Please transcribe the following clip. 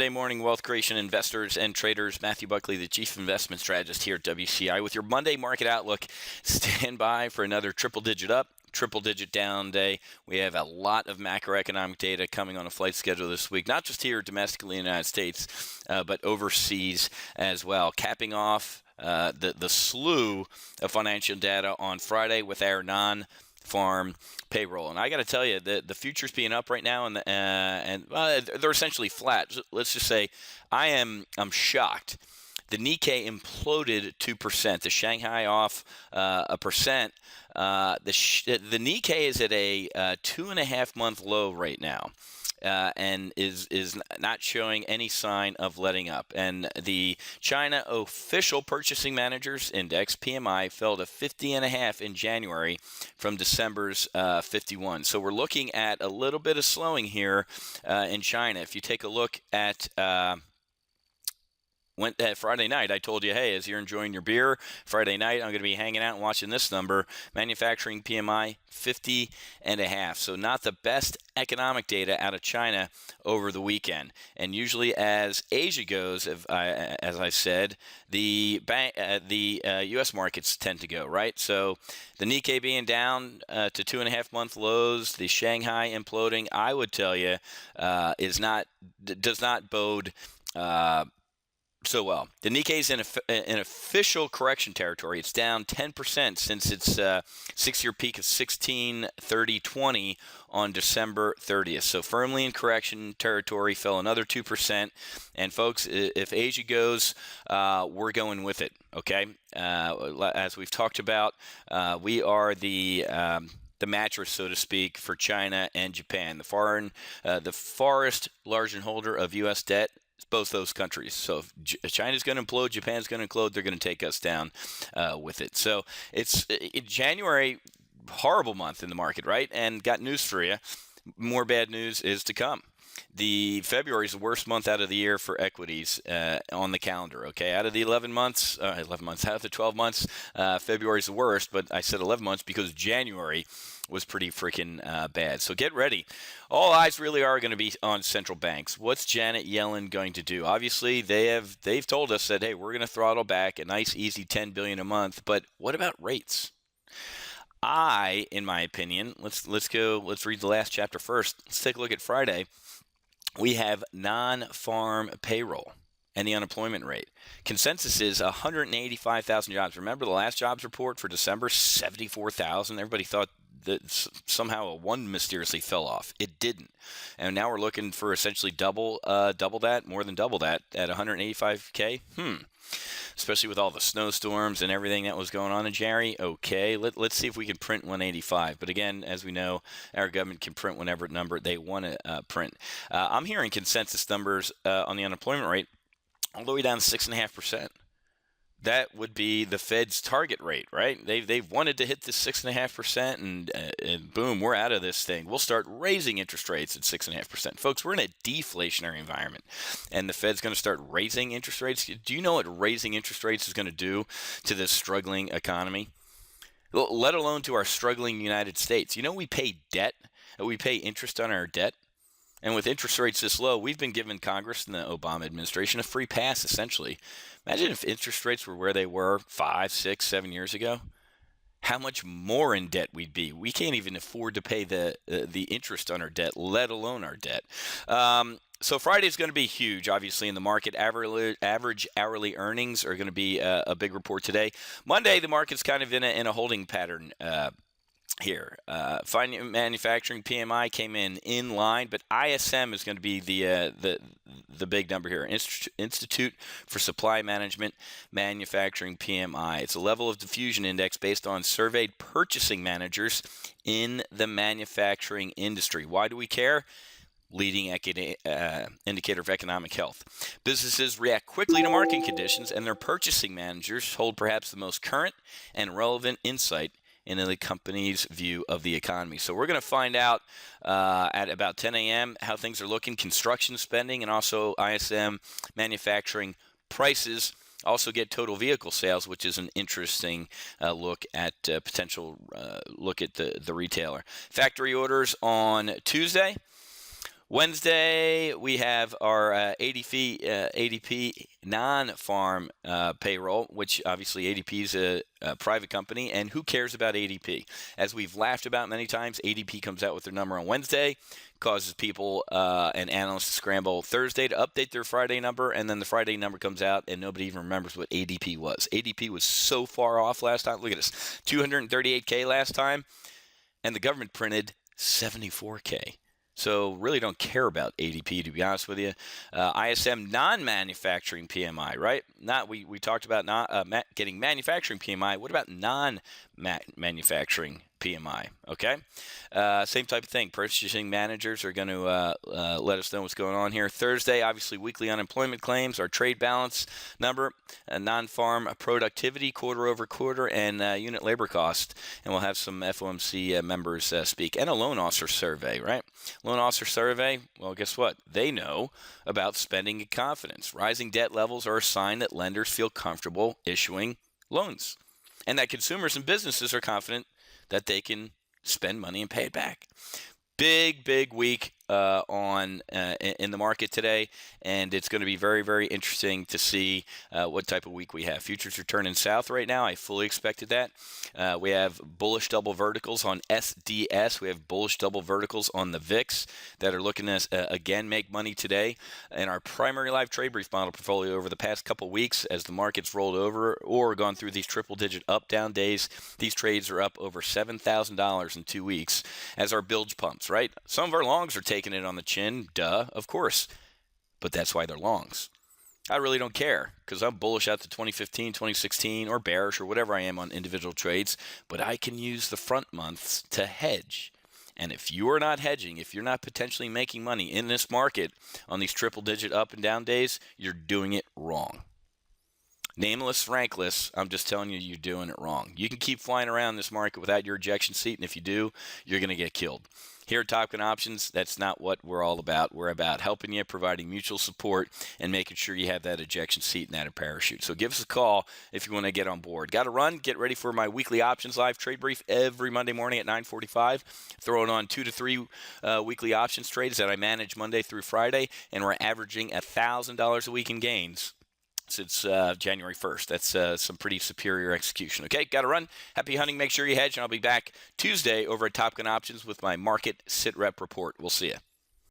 Monday morning, wealth creation investors and traders. Matthew Buckley, the chief investment strategist here at WCI, with your Monday market outlook. Stand by for another triple-digit up, triple-digit down day. We have a lot of macroeconomic data coming on a flight schedule this week, not just here domestically in the United States, but overseas as well. Capping off the slew of financial data on Friday with our non-farm payroll. And I got to tell you, the future's being up right now, and they're essentially flat. Let's just say I'm shocked. The Nikkei imploded 2%. The Shanghai off a percent. The Nikkei is at a 2.5-month low right now. And is not showing any sign of letting up. And the China Official Purchasing Managers Index, PMI, fell to 50.5 in January from December's 51. So we're looking at a little bit of slowing here in China. If you take a look at Friday night, I told you, hey, as you're enjoying your beer, Friday night, I'm going to be hanging out and watching this number. Manufacturing PMI, 50.5. So not the best economic data out of China over the weekend. And usually as Asia goes, as I said, the U.S. markets tend to go, right? So the Nikkei being down to 2.5-month lows, the Shanghai imploding, I would tell you, does not bode so well. The Nikkei's in official correction territory. It's down 10% since its 6-year peak of 1630.20 on December 30th. So firmly in correction territory, fell another 2%. And folks, if Asia goes, we're going with it, okay? As we've talked about, we are the mattress, so to speak, for China and Japan. The forest largest holder of U.S. debt, both those countries. So if China's going to implode, Japan's going to implode, they're going to take us down with it. So it's January, horrible month in the market, right? And got news for you. More bad news is to come. The February is the worst month out of the year for equities on the calendar. Okay, out of the 11 months, out of the 12 months, February is the worst. But I said 11 months because January was pretty freaking bad. So get ready. All eyes really are going to be on central banks. What's Janet Yellen going to do? Obviously, they've told us that, hey, we're going to throttle back a nice, easy $10 billion a month. But what about rates? In my opinion, let's read the last chapter first. Let's take a look at Friday. We have non-farm payroll and the unemployment rate. Consensus is 185,000 jobs. Remember the last jobs report for December, 74,000. Everybody thought that somehow one mysteriously fell off. It didn't. And now we're looking for essentially more than double that at 185K. Especially with all the snowstorms and everything that was going on in January. Okay, let's see if we can print 185. But again, as we know, our government can print whatever number they want to print. I'm hearing consensus numbers on the unemployment rate all the way down to 6.5%. That would be the Fed's target rate, right? They've wanted to hit this 6.5%, and boom, we're out of this thing. We'll start raising interest rates at 6.5%. Folks, we're in a deflationary environment, and the Fed's going to start raising interest rates. Do you know what raising interest rates is going to do to this struggling economy? Let alone to our struggling United States. You know, we pay interest on our debt. And with interest rates this low, we've been giving Congress and the Obama administration a free pass, essentially. Imagine if interest rates were where they were 5, 6, 7 years ago. How much more in debt we'd be. We can't even afford to pay the interest on our debt, let alone our debt. So Friday's going to be huge, obviously, in the market. Average hourly earnings are going to be a big report today. Monday, the market's kind of in a holding pattern here. Manufacturing PMI came in line, but ISM is going to be the big number here. Institute for Supply Management Manufacturing PMI. It's a level of diffusion index based on surveyed purchasing managers in the manufacturing industry. Why do we care? Leading indicator of economic health. Businesses react quickly to market conditions, and their purchasing managers hold perhaps the most current and relevant insight into the company's view of the economy. So we're going to find out at about 10 a.m. how things are looking, construction spending, and also ISM manufacturing prices. Also get total vehicle sales, which is an interesting look at look at the retailer. Factory orders on Tuesday Wednesday, we have our ADP non-farm payroll, which obviously ADP is a private company, and who cares about ADP? As we've laughed about many times, ADP comes out with their number on Wednesday, causes people and analysts to scramble Thursday to update their Friday number, and then the Friday number comes out, and nobody even remembers what ADP was. ADP was so far off last time. Look at this, 238K last time, and the government printed 74K. So really don't care about ADP, to be honest with you. ISM non-manufacturing PMI, right? We talked about getting manufacturing PMI. What about non-manufacturing PMI? Okay, same type of thing. Purchasing managers are going to let us know what's going on here. Thursday, obviously, weekly unemployment claims, our trade balance number, non-farm productivity quarter over quarter, and unit labor cost. And we'll have some FOMC members speak, and a loan officer survey, right? Loan officer survey, well, guess what? They know about spending and confidence. Rising debt levels are a sign that lenders feel comfortable issuing loans, and that consumers and businesses are confident that they can spend money and pay it back. Big week in the market today, and it's going to be very, very interesting to see what type of week we have. Futures are turning south right now. I fully expected that. We have bullish double verticals on SDS. We have bullish double verticals on the VIX that are looking to, again, make money today. In our primary live trade brief model portfolio over the past couple weeks, as the market's rolled over or gone through these triple-digit up-down days, these trades are up over $7,000 in 2 weeks as our bilge pumps, right? Some of our longs are taking it on the chin, of course, but that's why they're longs. I really don't care because I'm bullish out to 2015, 2016, or bearish or whatever I am on individual trades, but I can use the front months to hedge. And if you are not hedging, if you're not potentially making money in this market on these triple-digit up and down days, you're doing it wrong. Nameless, rankless, I'm just telling you, you're doing it wrong. You can keep flying around this market without your ejection seat, and if you do, you're going to get killed. Here at Top Gun Options, that's not what we're all about. We're about helping you, providing mutual support, and making sure you have that ejection seat and that parachute. So give us a call if you want to get on board. Got to run. Get ready for my weekly options live trade brief every Monday morning at 9:45. Throwing on 2 to 3 weekly options trades that I manage Monday through Friday, and we're averaging $1,000 a week in gains since January 1st. That's some pretty superior execution. Okay, got to run. Happy hunting. Make sure you hedge, and I'll be back Tuesday over at Top Gun Options with my market sit rep report. We'll see you.